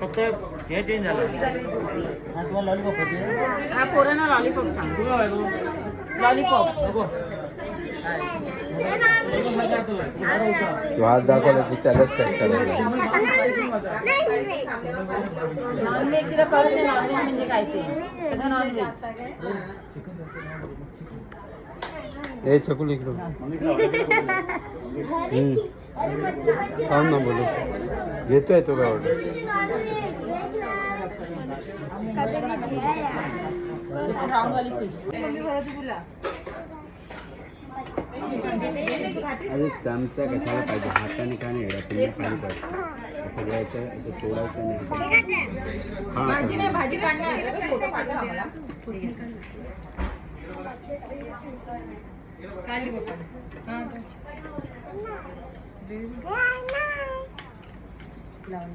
फक्त हे चेंज झालं. हा तुम्हाला लॉलीपॉप होते. हा पोरांना लॉलीपॉप सांग. लॉलीपॉप नको. तू हात दाखवला की त्यालाच टॅग करायला. नॉनव्हेज तिला कळत नाही. नॉनव्हेज म्हणजे काय ते. नॉनव्हेज ए चकुल इकडं थांब ना बोलू घेतोय तो काय ऑर्डर. राऊंडवाली फिश. अरे चमचा कशाला पाहिजे हाताने का नाही खाली पाहिजे असं घ्यायचं असं तोडायचं नाही. भाजी काढणार फोटो पाठवा आम्हाला. काढली लावून